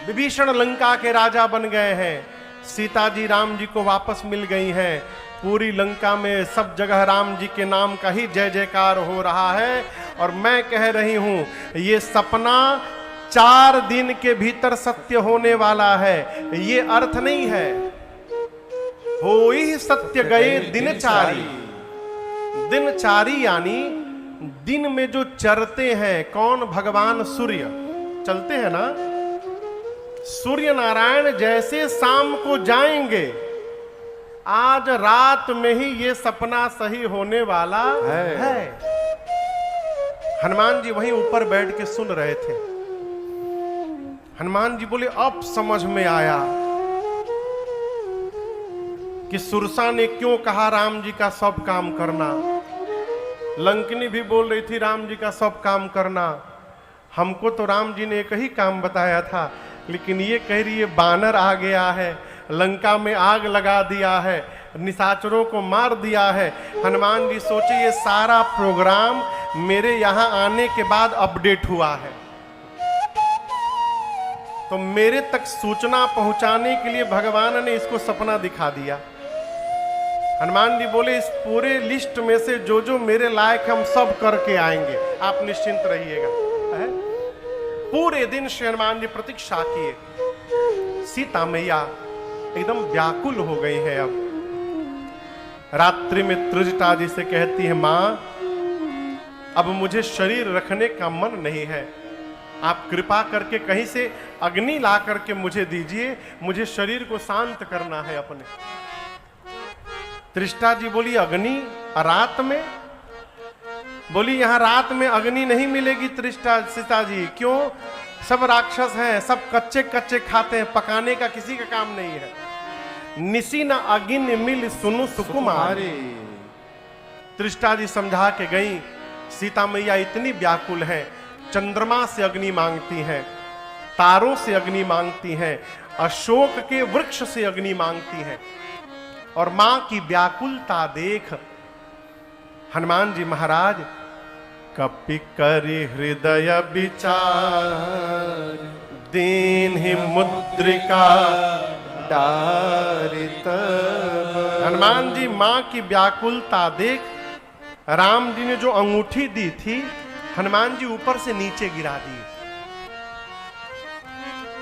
विभीषण लंका के राजा बन गए हैं, सीता जी राम जी को वापस मिल गई हैं, पूरी लंका में सब जगह राम जी के नाम का ही जय जयकार हो रहा है। और मैं कह रही हूं ये सपना 4 दिन के भीतर सत्य होने वाला है, ये अर्थ नहीं है होई सत्य गए दिनचारी। दिनचारी यानी दिन में जो चरते हैं, कौन? भगवान सूर्य चलते हैं ना। सूर्य नारायण जैसे शाम को जाएंगे, आज रात में ही ये सपना सही होने वाला है। हनुमान जी वहीं ऊपर बैठ के सुन रहे थे। हनुमान जी बोले अब समझ में आया कि सुरसा ने क्यों कहा राम जी का सब काम करना। लंकिनी भी बोल रही थी राम जी का सब काम करना। हमको तो राम जी ने एक ही काम बताया था, लेकिन ये कह रही है बानर आ गया है, लंका में आग लगा दिया है, निशाचरों को मार दिया है। हनुमान जी सोचे ये सारा प्रोग्राम मेरे यहां आने के बाद अपडेट हुआ है, तो मेरे तक सूचना पहुंचाने के लिए भगवान ने इसको सपना दिखा दिया। हनुमान जी बोले इस पूरे लिस्ट में से जो जो मेरे लायक हम सब करके आएंगे, आप निश्चिंत रहिएगा। पूरे दिन श्री हनुमान जी प्रतीक्षा किए। सीता मैया एकदम व्याकुल हो गई है। अब रात्रि में त्रिजटा जी से कहती है मां अब मुझे शरीर रखने का मन नहीं है, आप कृपा करके कहीं से अग्नि ला करके मुझे दीजिए, मुझे शरीर को शांत करना है अपने। त्रिष्टा जी बोली अग्नि रात में? बोली यहां रात में अग्नि नहीं मिलेगी त्रिष्टा सीता जी। क्यों? सब राक्षस हैं, सब कच्चे कच्चे खाते हैं, पकाने का किसी का काम नहीं है। निसी न अग्नि मिल सुनु सुकुमारी। त्रिष्टा जी समझा के गई। सीता मैया इतनी व्याकुल है, चंद्रमा से अग्नि मांगती हैं, तारों से अग्नि मांगती हैं, अशोक के वृक्ष से अग्नि मांगती हैं। और मां की व्याकुलता देख हनुमान जी महाराज कपि करि हृदय विचार, दीन ही मुद्रिका डारित। हनुमान जी मां की व्याकुलता देख राम जी ने जो अंगूठी दी थी हनुमान जी ऊपर से नीचे गिरा दी।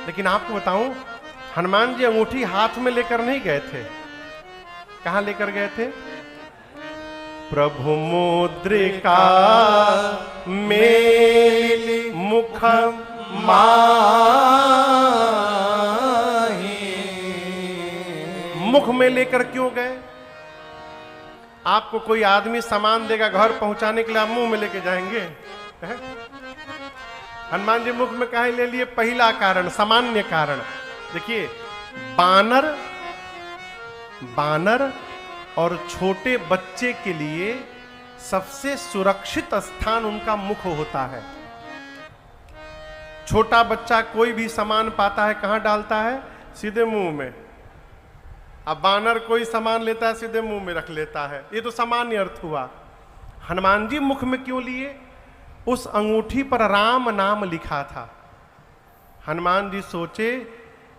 लेकिन आपको बताऊं हनुमान जी अंगूठी हाथ में लेकर नहीं गए थे। कहां लेकर गए थे? प्रभु मुद्रिका मेलि मुख माहि। मुख में लेकर क्यों गए? आपको कोई आदमी सामान देगा घर पहुंचाने के लिए, आप मुंह में लेके जाएंगे? हनुमान जी मुख में काहे ले लिए? पहला कारण, सामान्य कारण। देखिए बानर और छोटे बच्चे के लिए सबसे सुरक्षित स्थान उनका मुख होता है। छोटा बच्चा कोई भी सामान पाता है कहां डालता है? सीधे मुंह में। अब बानर कोई सामान लेता है सीधे मुंह में रख लेता है। ये तो सामान्य अर्थ हुआ। हनुमान जी मुख में क्यों लिए? उस अंगूठी पर राम नाम लिखा था। हनुमान जी सोचे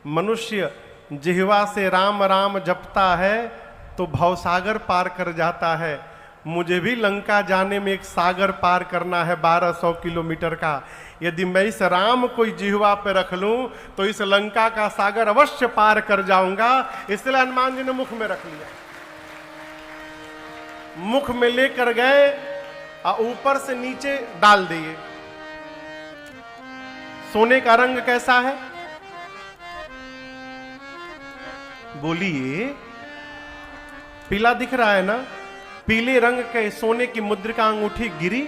मनुष्य जिह्वा से राम राम जपता है तो भवसागर पार कर जाता है, मुझे भी लंका जाने में एक सागर पार करना है 1200 किलोमीटर का। यदि मैं इस राम को जिह्वा पे रख लूं तो इस लंका का सागर अवश्य पार कर जाऊंगा। इसलिए हनुमान जी ने मुख में रख लिया। मुख में लेकर गए और ऊपर से नीचे डाल दिए। सोने का रंग कैसा है? बोलिए पीला दिख रहा है ना? पीले रंग के सोने की मुद्रिका अंगूठी गिरी।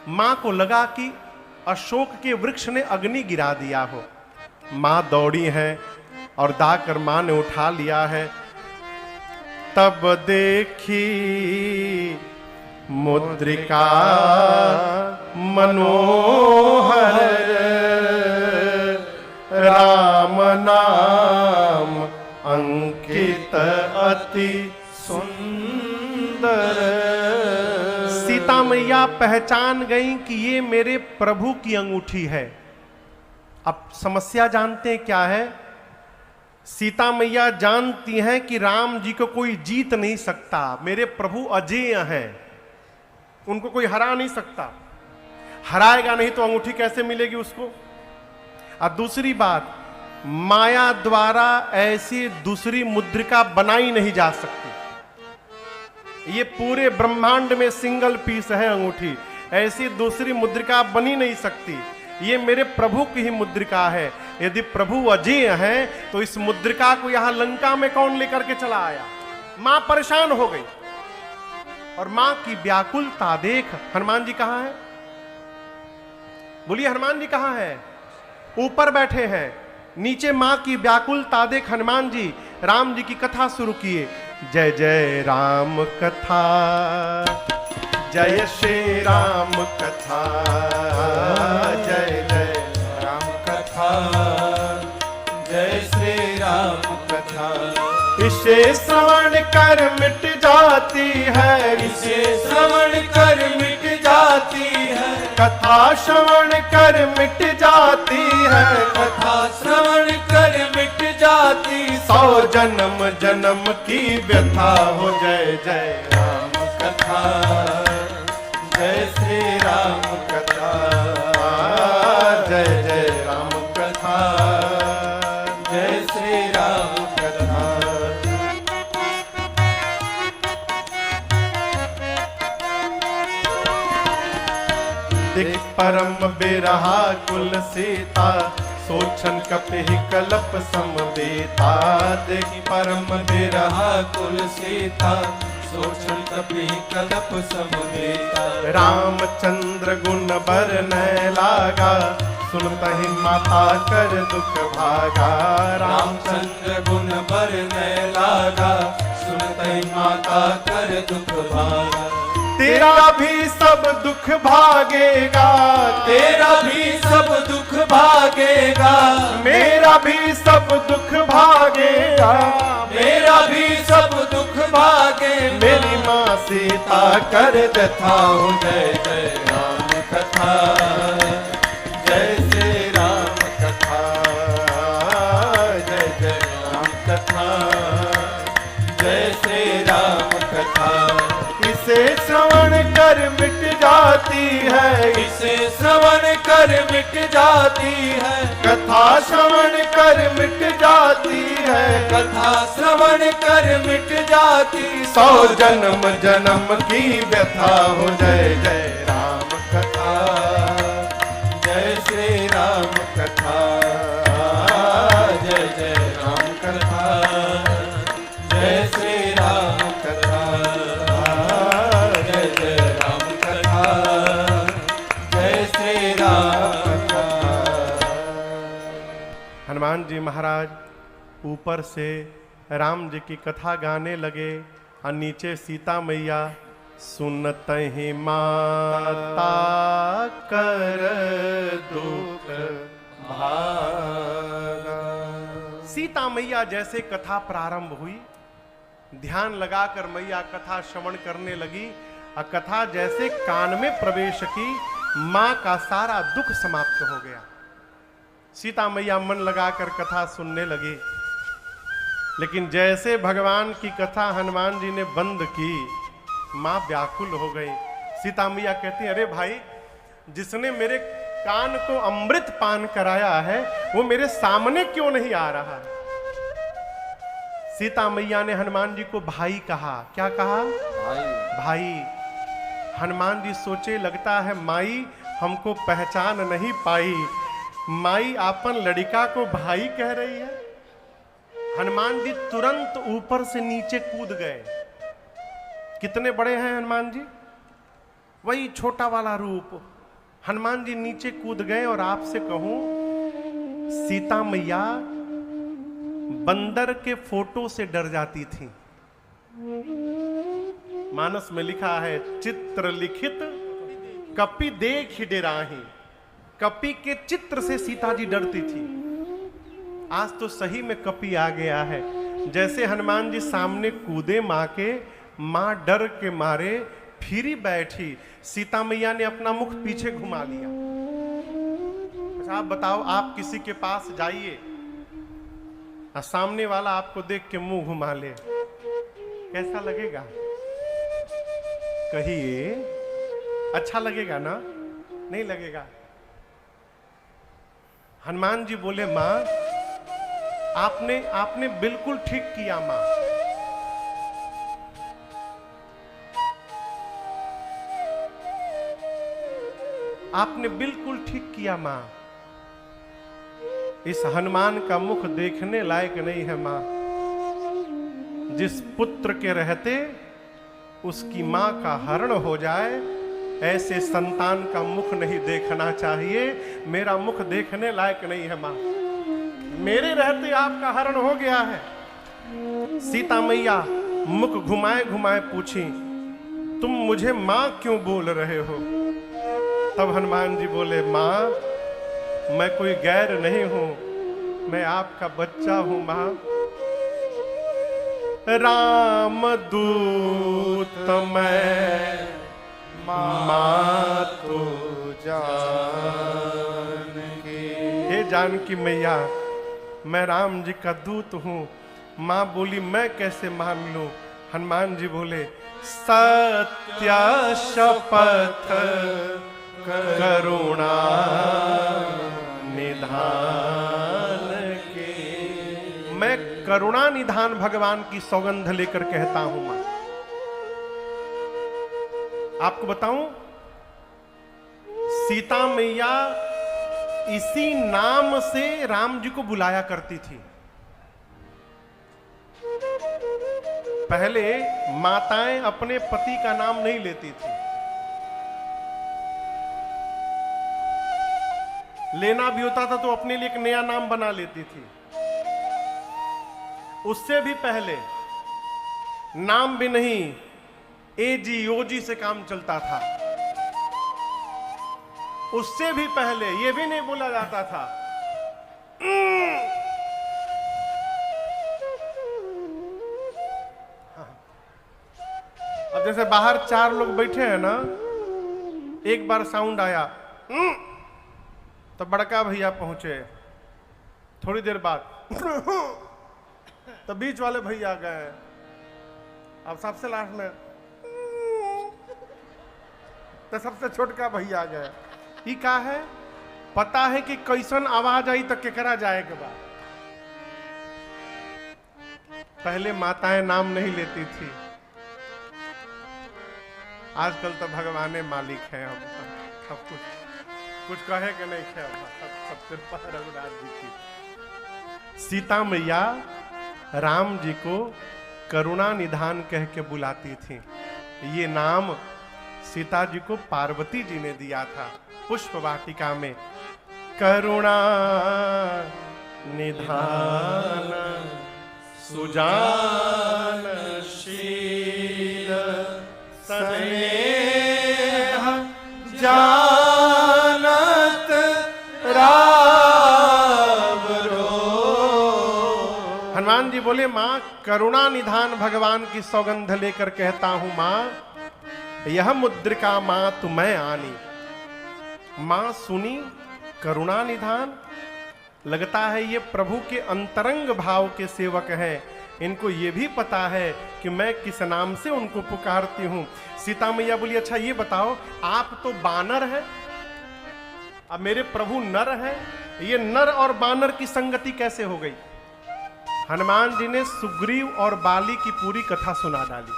मां को लगा कि अशोक के वृक्ष ने अग्नि गिरा दिया हो। मां दौड़ी है और दाकर मां ने उठा लिया है। तब देखी मुद्रिका मनोहर, राम नाम अंकित अति सुंदर। सीता मैया पहचान गई कि ये मेरे प्रभु की अंगूठी है। अब समस्या जानते हैं क्या है? सीता मैया जानती हैं कि राम जी को कोई जीत नहीं सकता, मेरे प्रभु अजेय हैं, उनको कोई हरा नहीं सकता, हराएगा नहीं तो अंगूठी कैसे मिलेगी उसको। और दूसरी बात, माया द्वारा ऐसी दूसरी मुद्रिका बनाई नहीं जा सकती। ये पूरे ब्रह्मांड में सिंगल पीस है अंगूठी, ऐसी दूसरी मुद्रिका बनी नहीं सकती। ये मेरे प्रभु की ही मुद्रिका है। यदि प्रभु अजेय हैं तो इस मुद्रिका को यहां लंका में कौन लेकर के चला आया? मां परेशान हो गई और मां की व्याकुलता देख हनुमान जी कहां है? बोलिए हनुमान जी कहां है? ऊपर बैठे हैं। नीचे मां की व्याकुलता देख हनुमान जी राम जी की कथा शुरू किए। जय जय राम कथा, जय श्री राम कथा, जय जय राम कथा, जय श्री राम कथा। इसे श्रवण कर मिट जाती है, इसे श्रवण कर मिट जाती है, कथा श्रवण कर मिट जाती है, कथा श्रवण कर मिट जाती। 100 जन्म जन्म की व्यथा हो। जय जय राम कथा, जय श्री राम कथा, जय जय राम कथा, जय श्री राम कथा। दिख परम बिरहा कुल सीता, सोचन कपि कलप समवेता। दिख परम बिरहा कुल सीता, सोचन कपि कलप समवेता। रामचंद्र गुण बरनय लागा, सुनतहि माता कर दुख भागा। रामचंद्र गुण बरनय लागा, सुनतहि माता कर दुख भागा। तेरा भी सब दुख भागेगा, तेरा भी सब दुख भागेगा, मेरा भी सब दुख भागेगा, मेरा भी सब दुख भागे। मेरी माँ सीता कर व्यथा हो। जय जय राम कथा, जय श्री राम कथा, जय जय राम कथा, जय श्री राम कथा। इसे श्रवण कर मिट जाती है, इसे श्रवण कर मिट जाती है, कथा श्रवण कर मिट जाती है, कथा श्रवण कर मिट जाती। 100 जन्म जन्म की व्यथा हो। जय जय राम कथा, जय श्री राम कथा, जय जय राम कथा, जय श्री राम कथा, जय जय राम कथा, जय श्री राम कथा। हनुमान जी महाराज ऊपर से राम जी की कथा गाने लगे और नीचे सीता मैया सुनतहि माता कर दुख भागा। सीता मैया जैसे कथा प्रारंभ हुई, ध्यान लगाकर मैया कथा श्रवण करने लगी और कथा जैसे कान में प्रवेश की, मां का सारा दुख समाप्त हो गया। सीता मैया मन लगाकर कथा सुनने लगी, लेकिन जैसे भगवान की कथा हनुमान जी ने बंद की, मां व्याकुल हो गई। सीता मैया कहती, अरे भाई, जिसने मेरे कान को अमृत पान कराया है वो मेरे सामने क्यों नहीं आ रहा? सीता मैया ने हनुमान जी को भाई कहा। क्या कहा? भाई। भाई। हनुमान जी सोचे, लगता है माई हमको पहचान नहीं पाई, माई आपन लड़का को भाई कह रही है। हनुमान जी तुरंत ऊपर से नीचे कूद गए। कितने बड़े हैं हनुमान जी? वही छोटा वाला रूप। हनुमान जी नीचे कूद गए और आपसे कहूं, सीता मैया बंदर के फोटो से डर जाती थी। मानस में लिखा है, चित्र लिखित कपि देख डेराही। कपि के चित्र से सीता जी डरती थी। आज तो सही में कपि आ गया है। जैसे हनुमान जी सामने कूदे मां के, मां डर के मारे फिर बैठी। सीता मैया ने अपना मुख पीछे घुमा लिया। अच्छा आप बताओ, आप किसी के पास जाइए और सामने वाला आपको देख के मुंह घुमा ले, कैसा लगेगा? कहिए, अच्छा लगेगा ना? नहीं लगेगा। हनुमान जी बोले मां, आपने बिल्कुल ठीक किया मां। आपने बिल्कुल ठीक किया मां। इस हनुमान का मुख देखने लायक नहीं है मां। जिस पुत्र के रहते उसकी मां का हरण हो जाए, ऐसे संतान का मुख नहीं देखना चाहिए। मेरा मुख देखने लायक नहीं है मां। मेरे रहते आपका हरण हो गया है। सीता मैया मुख घुमाए घुमाए पूछी, तुम मुझे मां क्यों बोल रहे हो? तब हनुमान जी बोले, मां मैं कोई गैर नहीं हूं, मैं आपका बच्चा हूं मां। राम दूत मैं मां तो जान के। हे जानकी मैया, मैं राम जी का दूत हूं। मां बोली, मैं कैसे मान लूं? हनुमान जी बोले, सत्य शपथ करुणा निधान के। मैं करुणा निधान भगवान की सौगंध लेकर कहता हूं मां। आपको बताऊं, सीता मैया इसी नाम से राम जी को बुलाया करती थी। पहले माताएं अपने पति का नाम नहीं लेती थी। लेना भी होता था तो अपने लिए एक नया नाम बना लेती थी। उससे भी पहले नाम भी नहीं, एजी ओजी से काम चलता था। उससे भी पहले यह भी नहीं बोला जाता था अब जैसे बाहर 4 लोग बैठे हैं ना, एक बार साउंड आया तो बड़का भैया पहुंचे, थोड़ी देर बाद तो बीच वाले भैया गए, अब सबसे लास्ट में तो सबसे छोटका भैया गए। ये का है? पता है कि कैसन आवाज आई तो केकरा जाए के बाद। पहले माताएं नाम नहीं लेती थी, आजकल तो भगवाने मालिक हैं। हम सब कुछ कहे कि नहीं खे, सब कृपा रघुनाथ जी की। सीता मैया राम जी को करुणा निधान कह के बुलाती थी। ये नाम सीता जी को पार्वती जी ने दिया था पुष्प वाटिका में। करुणा निधान सुजान शील स्नेह जानत राम रो। हनुमान जी बोले, मां करुणा निधान भगवान की सौगंध लेकर कहता हूं मां, यह मुद्रिका मां तुम्हें आनी। मां सुनी करुणा निधान, लगता है ये प्रभु के अंतरंग भाव के सेवक हैं। इनको ये भी पता है कि मैं किस नाम से उनको पुकारती हूं। सीता मैया बोली, अच्छा ये बताओ, आप तो बानर हैं, अब मेरे प्रभु नर हैं, ये नर और बानर की संगति कैसे हो गई? हनुमान जी ने सुग्रीव और बाली की पूरी कथा सुना डाली।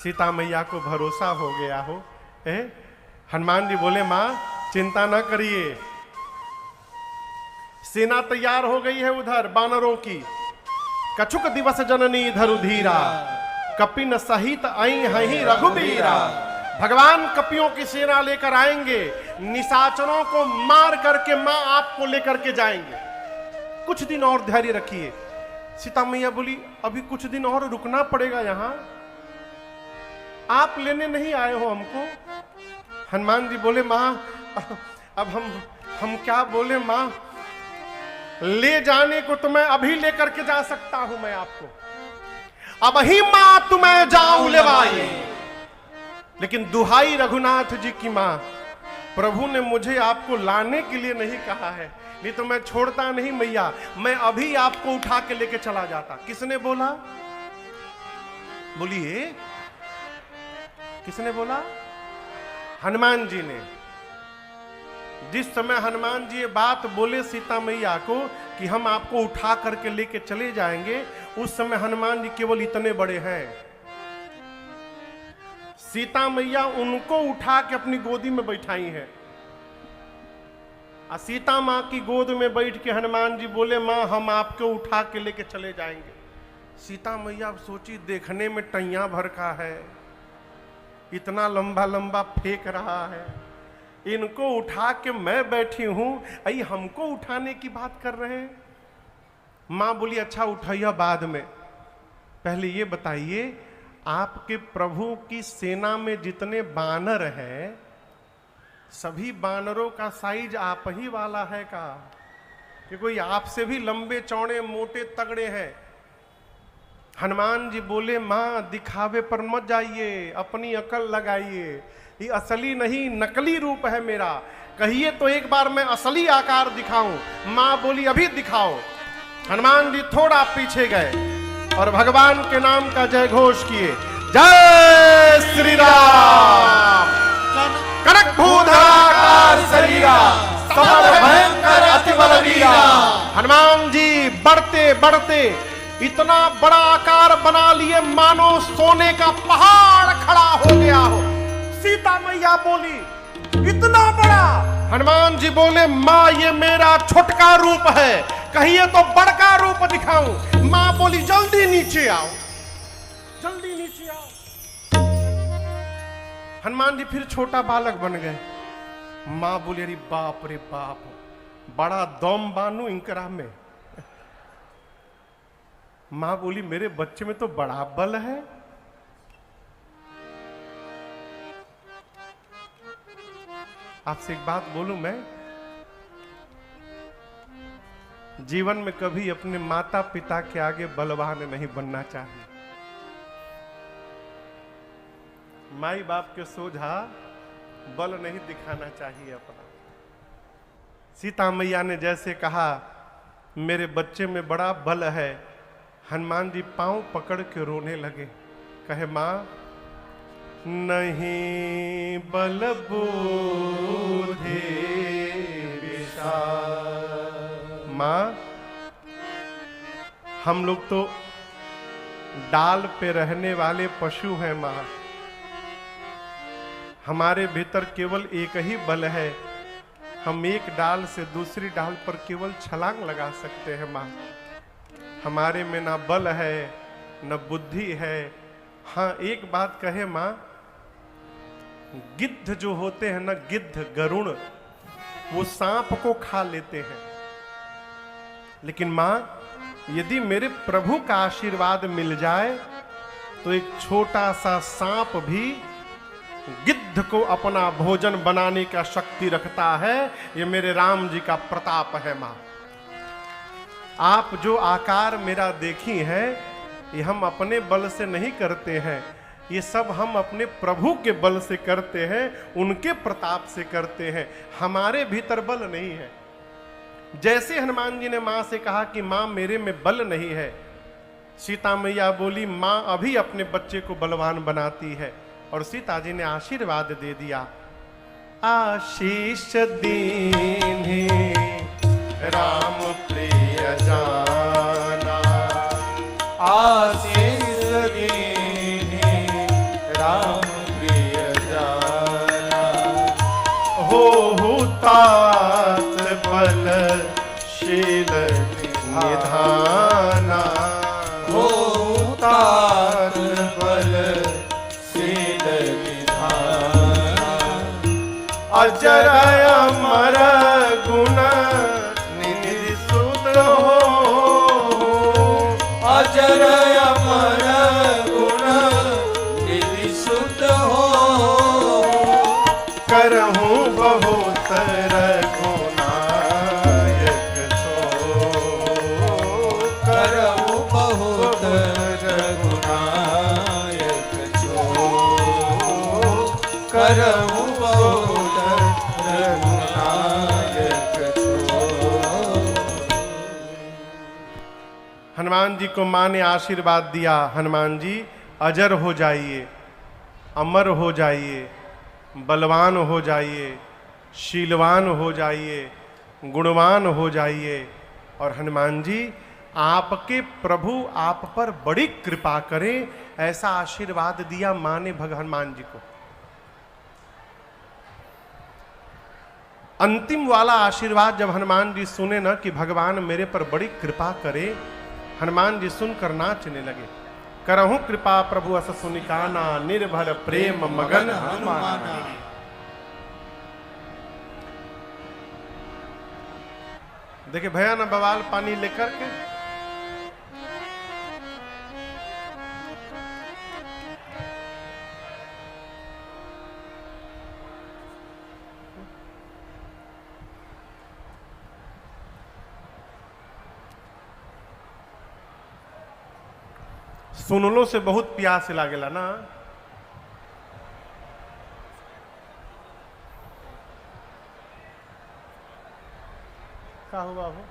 सीता मैया को भरोसा हो गया हो। हनुमान जी बोले, मां चिंता न करिए, सेना तैयार हो गई है उधर बानरों की। कछुक दिवस जननी इधर उधीरा, कपिन सहित आई हहीं रघुबीरा। भगवान कपियों की सेना लेकर आएंगे, निशाचरों को मार करके मां आपको लेकर के जाएंगे। कुछ दिन और धैर्य रखिए। सीता मैया बोली, अभी कुछ दिन और रुकना पड़ेगा यहां, आप लेने नहीं आए हो हमको? हनुमान जी बोले, मां अब हम क्या बोले मां, ले जाने को तो मैं अभी लेकर के जा सकता हूं मैं आपको, अब ही मां तुम्हें जाऊं लेवाई, लेकिन दुहाई रघुनाथ जी की मां, प्रभु ने मुझे आपको लाने के लिए नहीं कहा है, नहीं तो मैं छोड़ता नहीं मैया, मैं अभी आपको उठा के लेके चला जाता। किसने बोला? बोलिए, किसने बोला? हनुमान जी ने। जिस समय हनुमान जी ये बात बोले सीता मैया को कि हम आपको उठा करके लेके चले जाएंगे, उस समय हनुमान जी केवल इतने बड़े हैं। सीता मैया उनको उठा के अपनी गोदी में बैठाई है। सीता माँ की गोद में बैठ के हनुमान जी बोले, माँ हम आपको उठा के लेके चले जाएंगे। सीता मैया सोची, देखने में टैया भर का है, इतना लंबा लंबा फेंक रहा है, इनको उठा के मैं बैठी हूं, अई हमको उठाने की बात कर रहे हैं। माँ बोली, अच्छा उठाइए बाद में, पहले ये बताइए आपके प्रभु की सेना में जितने बानर हैं, सभी बानरों का साइज आप ही वाला है का, कि कोई आपसे भी लंबे चौड़े मोटे तगड़े हैं? हनुमान जी बोले, मां दिखावे पर मत जाइए, अपनी अकल लगाइए, ये असली नहीं नकली रूप है मेरा, कहिए तो एक बार मैं असली आकार दिखाऊं। मां बोली, अभी दिखाओ। हनुमान जी थोड़ा पीछे गए और भगवान के नाम का जय घोष किए, जय श्री राम। कनक भूधराकार शरीरा, समर भयंकर अति बलवीरा। हनुमान जी बढ़ते बढ़ते इतना बड़ा आकार बना लिए मानो सोने का पहाड़ खड़ा हो गया हो। सीता मैया बोली, इतना बड़ा? हनुमान जी बोले, माँ ये मेरा छोटका रूप है, कहिए तो बड़का रूप दिखाऊं। माँ बोली, जल्दी नीचे आओ, जल्दी नीचे आओ। हनुमान जी फिर छोटा बालक बन गए। माँ बोली, अरे बाप रे बाप, बड़ा दम बानू इंकरा में। मां बोली, मेरे बच्चे में तो बड़ा बल है। आपसे एक बात बोलूं, मैं जीवन में कभी अपने माता पिता के आगे बलवान नहीं बनना चाहिए। माई बाप के सोझा बल नहीं दिखाना चाहिए अपना। सीता मैया ने जैसे कहा मेरे बच्चे में बड़ा बल है, हनुमान जी पांव पकड़ के रोने लगे, कहे, मां नहीं बल बुद्धि विशाल। मां हम लोग तो डाल पे रहने वाले पशु हैं मां, हमारे भीतर केवल एक ही बल है, हम एक डाल से दूसरी डाल पर केवल छलांग लगा सकते हैं मां। हमारे में ना बल है न बुद्धि है। हाँ एक बात कहे मां, गिद्ध जो होते हैं ना, गिद्ध गरुड़, वो सांप को खा लेते हैं, लेकिन मां यदि मेरे प्रभु का आशीर्वाद मिल जाए तो एक छोटा सा सांप भी गिद्ध को अपना भोजन बनाने का शक्ति रखता है। ये मेरे राम जी का प्रताप है मां। आप जो आकार मेरा देखी है, ये हम अपने बल से नहीं करते हैं, ये सब हम अपने प्रभु के बल से करते हैं, उनके प्रताप से करते हैं, हमारे भीतर बल नहीं है। जैसे हनुमान जी ने मां से कहा कि मां मेरे में बल नहीं है, सीता मैया बोली, मां अभी अपने बच्चे को बलवान बनाती है, और सीता जी ने आशीर्वाद दे दिया, आशीष दीन्ही राम प्रिय जाना, आशीष दीन्ही राम प्रिय जाना, हो तात बल शील निधाना, हो तात बल शील निधाना, अजर अमर गुण निधि सुत हो, अजर अमर गुण निधि सुत हो, करहूं बहुत रघुनायक सो, करहूं बहुत रघुनायक सो, करहूं बहुत हनुमान जी को माँ ने आशीर्वाद दिया, हनुमान जी अजर हो जाइए, अमर हो जाइए, बलवान हो जाइए, शीलवान हो जाइए, गुणवान हो जाइए। और हनुमान जी आपके प्रभु आप पर बड़ी कृपा करें, ऐसा आशीर्वाद दिया माँ ने हनुमान जी को। अंतिम वाला आशीर्वाद जब हनुमान जी सुने ना कि भगवान मेरे पर बड़ी कृपा करे, हनुमान जी सुनकर नाचने लगे। करहु कृपा प्रभु अस सुनिकाना, निर्भर प्रेम मगन हनुमाना। देखिए भैया ना बवाल पानी लेकर के सुनलो से बहुत प्यास लागेला ना। का हुआ हो?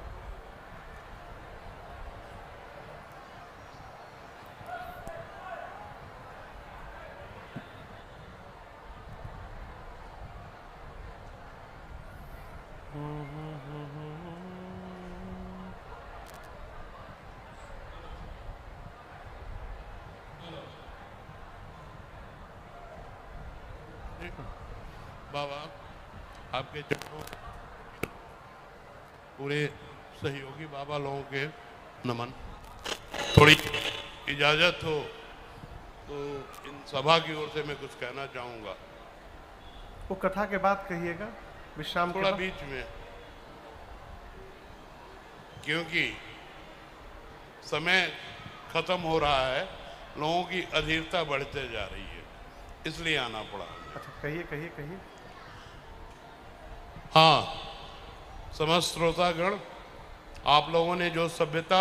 बाबा आपके चरणों पूरे सहयोगी बाबा लोगों के नमन। थोड़ी इजाज़त हो तो इन सभा की ओर से मैं कुछ कहना चाहूँगा। वो कथा के बाद कहिएगा, विश्राम के थोड़ा बाद। बीच में, क्योंकि समय खत्म हो रहा है, लोगों की अधीरता बढ़ते जा रही है, इसलिए आना पड़ा। अच्छा कहिए कहिए कहिए। हाँ, समस्त श्रोतागण, आप लोगों ने जो सभ्यता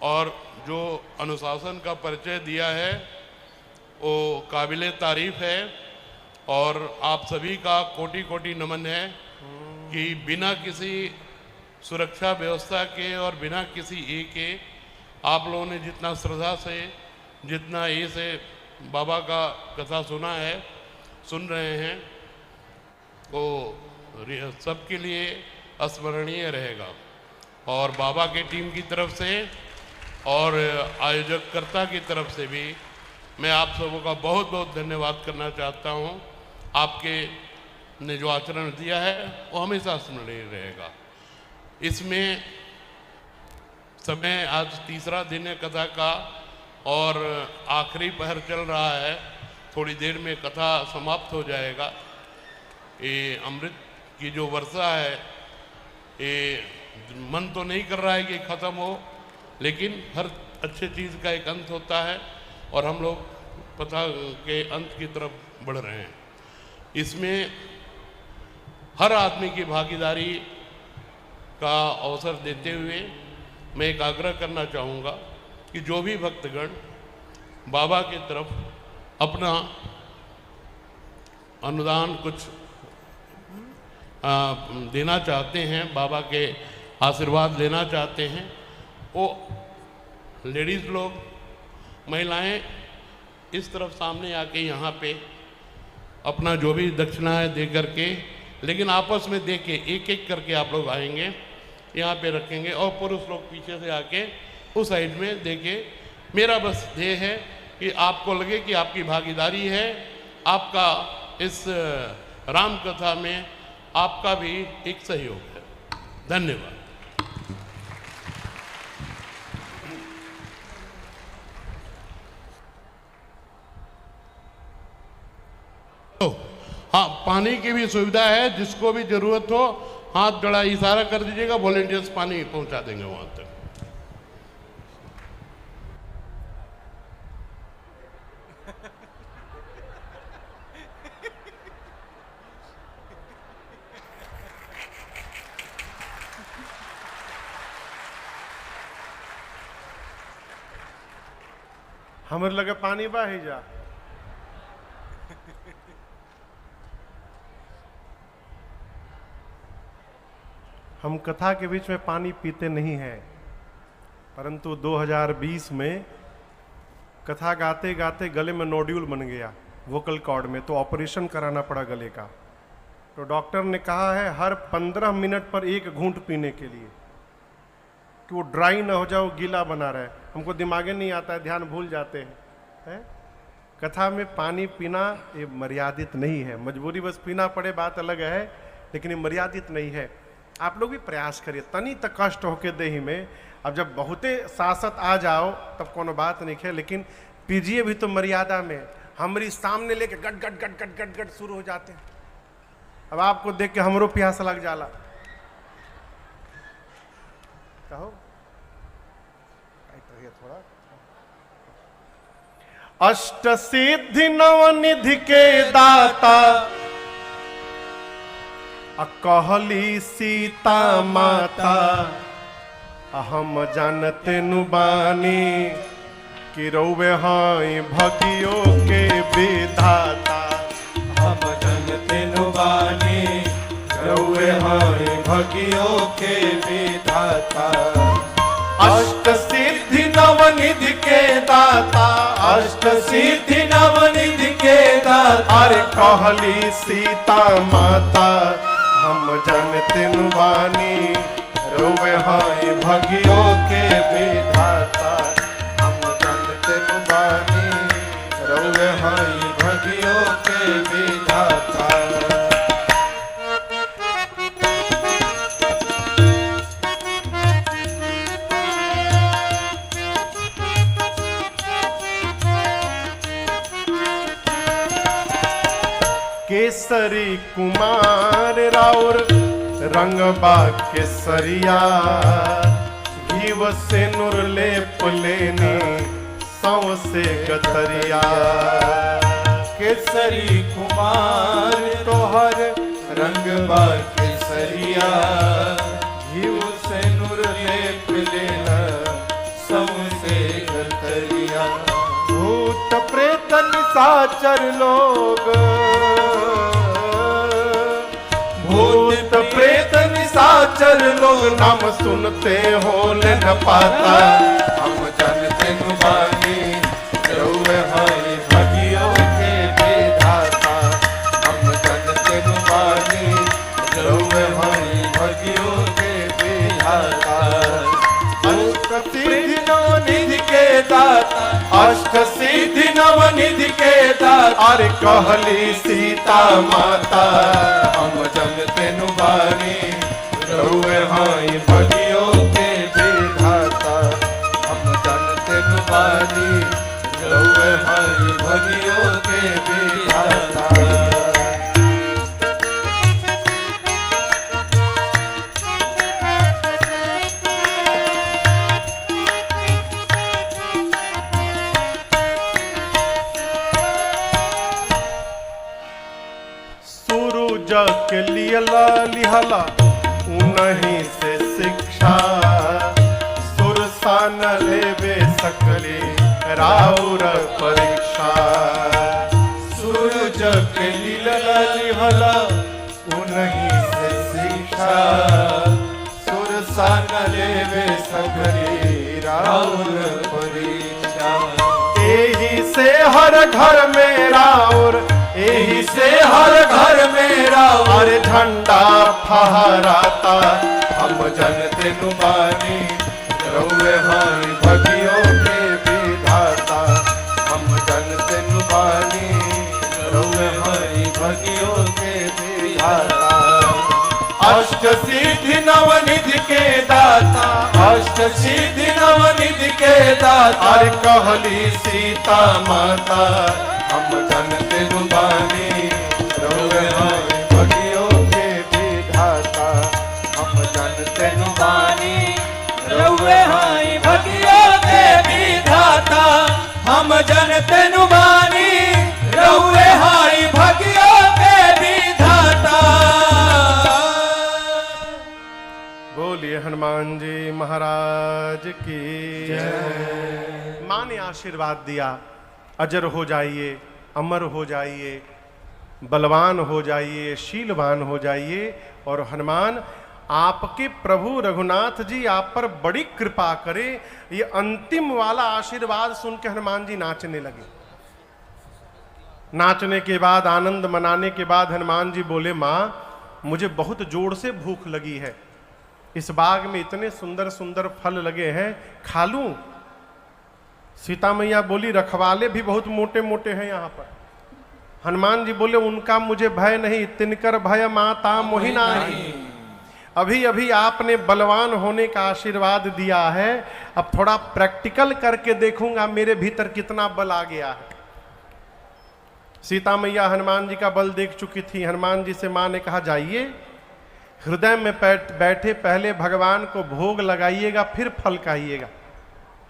और जो अनुशासन का परिचय दिया है वो काबिले तारीफ है। और आप सभी का कोटि कोटि नमन है कि बिना किसी सुरक्षा व्यवस्था के और बिना किसी ए के आप लोगों ने जितना श्रद्धा से, जितना ए से बाबा का कथा सुना है, सुन रहे हैं, वो सबके लिए स्मरणीय रहेगा। और बाबा के टीम की तरफ से और आयोजककर्ता की तरफ से भी मैं आप सबों का बहुत बहुत धन्यवाद करना चाहता हूँ। आपके ने जो आचरण दिया है वो हमेशा स्मरणीय रहेगा। इसमें समय आज तीसरा दिन है कथा का और आखिरी पहर चल रहा है, थोड़ी देर में कथा समाप्त हो जाएगा। ये अमृत की जो वर्षा है, ये मन तो नहीं कर रहा है कि ख़त्म हो, लेकिन हर अच्छे चीज़ का एक अंत होता है और हम लोग कथा के अंत की तरफ बढ़ रहे हैं। इसमें हर आदमी की भागीदारी का अवसर देते हुए मैं एक आग्रह करना चाहूँगा कि जो भी भक्तगण बाबा की तरफ अपना अनुदान कुछ देना चाहते हैं, बाबा के आशीर्वाद लेना चाहते हैं, वो लेडीज़ लोग, महिलाएं इस तरफ सामने आके यहाँ पे अपना जो भी दक्षिणा है दे करके, लेकिन आपस में दे के एक एक करके आप लोग आएंगे, यहाँ पे रखेंगे और पुरुष लोग पीछे से आके उस साइड में दे के। मेरा बस ध्येय है कि आपको लगे कि आपकी भागीदारी है, आपका इस राम कथा में आपका भी एक सहयोग है। धन्यवाद। हाँ, पानी की भी सुविधा है, जिसको भी जरूरत हो हाथ जड़ा इशारा कर दीजिएगा, वॉलेंटियर्स पानी पहुंचा देंगे वहां तक। हमर लगे पानी बा ही जा। हम कथा के बीच में पानी पीते नहीं हैं, परंतु 2020 में कथा गाते गाते गले में नोड्यूल बन गया वोकल कॉर्ड में, तो ऑपरेशन कराना पड़ा गले का। तो डॉक्टर ने कहा है हर 15 मिनट पर 1 घूंट पीने के लिए, कि वो ड्राई ना हो जाए, वो गीला बना रहे। हमको दिमागे नहीं आता है, ध्यान भूल जाते हैं। कथा में पानी पीना ये मर्यादित नहीं है, मजबूरी बस पीना पड़े बात अलग है, लेकिन ये मर्यादित नहीं है। आप लोग भी प्रयास करिए, तनी तक कष्ट होके देही में। अब जब बहुते सासत आ जाओ तब कोनो बात नहीं है, लेकिन पीजिए भी तो मर्यादा में। हमारी सामने लेके गट गट गट गट गट गट शुरू हो जाते हैं। अब आपको देख के हमरो प्यास लग जाला। कहो थोड़ा। अष्ट सिद्धि नवनिधि के दाता, कहली सीता माता, हम जानते नुबानी कि रौवे हाई भगियो के विधाता। हम जानते नुबानी रौवे हाय भगियो के विधाता। अष्ट सिद्धि नवनिधि के दाता, अष्ट सिद्धि नवनिधि के दाता। अरे कहली सीता माता, हम जानते नुबानी रोवे हाय भगियो के विधाता। हम जानते नुबानी रौवे हाय भगियो के विधाता। केसरी कुमार राउर रंगबा केसरिया, घीव से नूर लेप लेनी सौ से गतरिया। केसरी कुमार तोहर रंग बा केसरिया, घीव से नूर लेप लेना सबसे गतरिया। भूत प्रेत निशाचर लोग, भूत प्रेत निशाचर लोग नाम सुनते हो न पाता। हम जानते नुबानी रौवे हाय भगियो के विधाता। हम जानते नुबानी रौवे हाय भगियो के विधाता। अष्ट सिद्धि नवनिधि के दाता, अष्ट सिद्धि नवनिधि के दाता। अरे कहली सीता माता, हम जानते नुबानी रौवे हाय भगियो के विधाता। हम जानते नुबानी रौवे हाय भगियो के विधाता। सूरज के लियला लिहला उन्हीं से शिक्षा, सुरसा न लेवे सकले राउर परीक्षा। सूरज के लीला लिहला उन्हीं से शिक्षा, सुरसा न लेवे सगरी राउर परीक्षा। एही से हर घर में राउर, एही से हर घर में राउर अरे झंडा फहराता। हम जानते नुबानी रौवे हाय भगियो के विधाता। हम जानते नुबानी रौवे हाय भगियो के विधाता। अष्ट सिद्धि नवनिधि के दाता, अष्ट सिद्धि नवनिधि के दाता। अरे कहली सीता माता, हम जानते नुबानी रौवे हाय भगियो के विधाता। हम जानते नुबानी रौवे हाय भगियो के विधाता। हम जानते नुबानी रौवे हाय भगियो के विधाता। बोलिए हनुमान जी महाराज की जय। माँ ने आशीर्वाद दिया, अजर हो जाइए, अमर हो जाइए, बलवान हो जाइए, शीलवान हो जाइए। और हनुमान आपके प्रभु रघुनाथ जी आप पर बड़ी कृपा करे। ये अंतिम वाला आशीर्वाद सुन के हनुमान जी नाचने लगे। नाचने के बाद, आनंद मनाने के बाद हनुमान जी बोले, माँ मुझे बहुत जोर से भूख लगी है, इस बाग में इतने सुंदर सुंदर फल लगे हैं, खा लूं? सीता मैया बोली, रखवाले भी बहुत मोटे मोटे हैं यहाँ पर। हनुमान जी बोले, उनका मुझे भय नहीं, तिनकर भय माता मोहि नाही। अभी अभी आपने बलवान होने का आशीर्वाद दिया है, अब थोड़ा प्रैक्टिकल करके देखूंगा मेरे भीतर कितना बल आ गया है। सीता मैया हनुमान जी का बल देख चुकी थी। हनुमान जी से माँ ने कहा, जाइए हृदय में बैठे पहले भगवान को भोग लगाइएगा, फिर फल खाइएगा।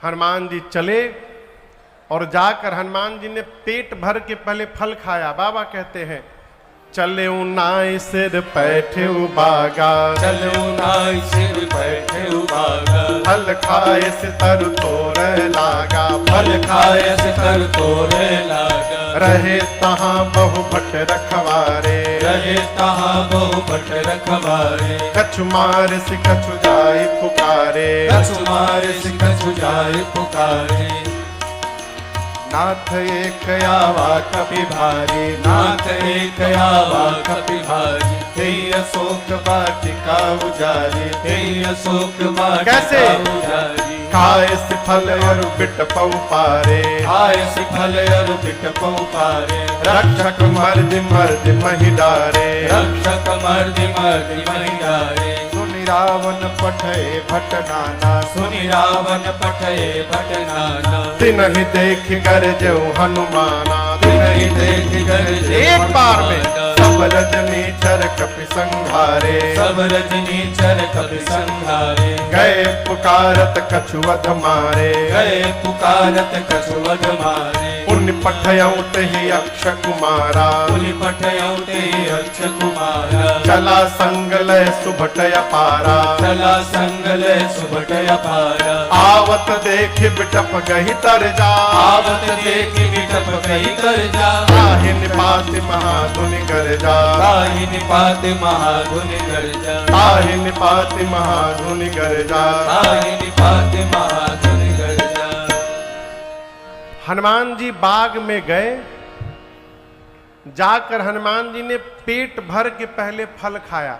हनुमान जी चले और जाकर हनुमान जी ने पेट भर के पहले फल खाया। बाबा कहते हैं, चले नाय सिर बैठे बागा, चले नाय सिर बैठे बागा, फल खाए से तर तोरे लागा, फल खाए से तर तोरे लागा। रहे तहाँ बहु भट रखवारे, रहे तहाँ बहु भट रखवारे। कछु मार से कछु जाए पुकारे, कछु मार से कछु जाए पुकारे। नाथ एक आवा कपि भारी, नाथ एक आवा कपि भारी। हे अशोक वाटिका उजारी, हे अशोक वाटिका कैसे? उजारी। खाए से फल और बिट पौ पारे, खाए से फल और बिट पौ पारे। रक्षक मर्द मर्द महि डारे, रक्षक मर्द मर्द महि डारे। सुनि रावण पठे भट नाना, सुनि रावण पठे भट नाना। तिनहि देख कर जो हनुमाना, तिनहि देख कर जो एक बार में हनुमाना। सब रजनी चर कपि संघारे, सब रजनी चर कपि संघारे। गए पुकारत कछुवत मारे, गए पुकारत कछुवत मारे। पुण्य पठयऊ तेहि अक्ष कुमारा, पुनि पठयऊ तेहि अक्ष कुमारा। चला संग लय सुभटय पारा, चला संग लय सुभटय पारा। आवत देख बिटप गही तर जा, आवत देख बिटप गही तर जा। ताहि निपात महाधुनि गर जा, ताहि निपात महाधुनि गर जा। ताहि निपात महाधुनि गर जा। ताहि निपात महाधुनि गर जा। हनुमान जी बाग में गए। जाकर हनुमान जी ने पेट भर के पहले फल खाया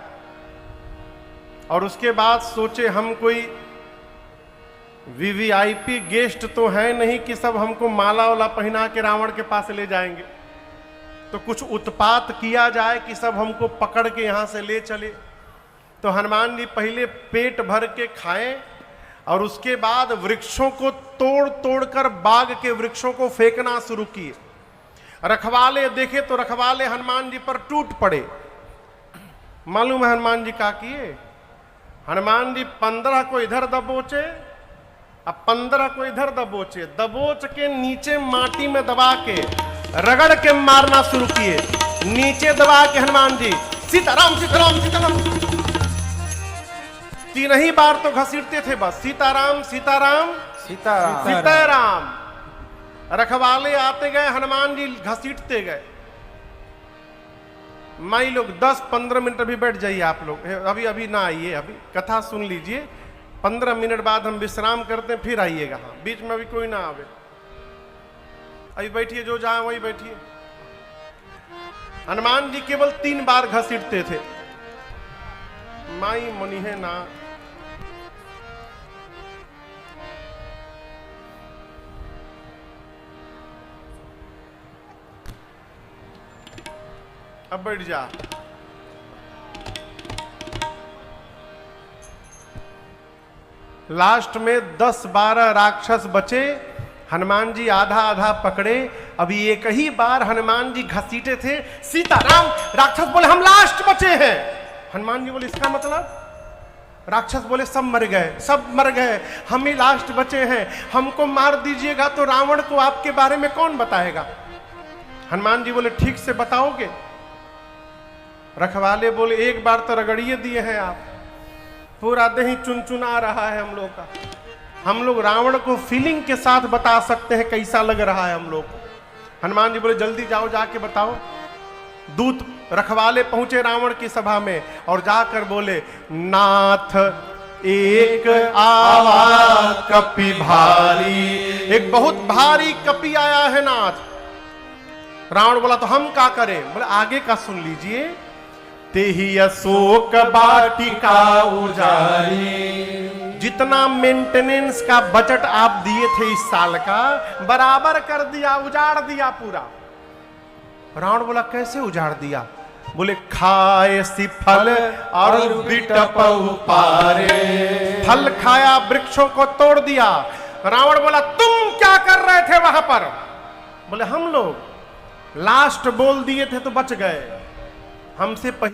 और उसके बाद सोचे, हम कोई वीवीआईपी गेस्ट तो है नहीं कि सब हमको माला वाला पहना के रावण के पास ले जाएंगे, तो कुछ उत्पात किया जाए कि सब हमको पकड़ के यहां से ले चले। तो हनुमान जी पहले पेट भर के खाए और उसके बाद वृक्षों को तोड़ तोड़ कर बाग के वृक्षों को फेंकना शुरू किए। रखवाले देखे तो रखवाले हनुमान जी पर टूट पड़े। मालूम है हनुमान जी क्या किए? हनुमान जी 15 को इधर दबोचे, अब 15 को इधर दबोचे, दबोच के नीचे माटी में दबा के रगड़ के मारना शुरू किए। नीचे दबा के हनुमान जी सीताराम सीताराम सीताराम 3 ही बार तो घसीटते थे बस, सीताराम सीताराम सीताराम सीताराम। रखवाले आते गए, हनुमान जी घसीटते गए। माई लोग 10-15 मिनट अभी बैठ जाइए आप लोग, अभी अभी ना आइए, अभी कथा सुन लीजिए। 15 मिनट बाद हम विश्राम करते हैं, फिर आइएगा। हाँ, बीच में अभी कोई ना आवे, अभी बैठिए, जो जहां वही बैठिए। हनुमान जी केवल 3 बार घसीटते थे। माई मुनि है ना, अब बैठ जा। लास्ट में 10-12 राक्षस बचे, हनुमान जी आधा आधा पकड़े। अभी एक ही बार हनुमान जी घसीटे थे, सीताराम। राक्षस बोले हम लास्ट बचे हैं। हनुमान जी बोले इसका मतलब? राक्षस बोले सब मर गए, सब मर गए, हम ही लास्ट बचे हैं, हमको मार दीजिएगा तो रावण को आपके बारे में कौन बताएगा? हनुमान जी बोले ठीक से बताओगे? रखवाले बोले एक बार तो रगड़िए दिए हैं आप, पूरा दही चुनचुना रहा है हम लोग का। हम लोग रावण को फीलिंग के साथ बता सकते हैं कैसा लग रहा है हम लोग को। हनुमान जी बोले जल्दी जाओ, जाके बताओ। दूत रखवाले पहुंचे रावण की सभा में और जाकर बोले, नाथ एक आवा कपि भारी, एक बहुत भारी कपि आया है नाथ। रावण बोला तो हम क्या करें? बोले आगे का सुन लीजिए। तेहि अशोक वाटिका उजारी, जितना मेंटेनेंस का बजट आप दिए थे इस साल का, बराबर कर दिया, उजाड़ दिया पूरा। रावण बोला कैसे उजाड़ दिया? बोले खाए सी फल और बिटपउ पारे, फल खाया, वृक्षों को तोड़ दिया। रावण बोला तुम क्या कर रहे थे वहां पर? बोले हम लोग लास्ट बोल दिए थे तो बच गए, हमसे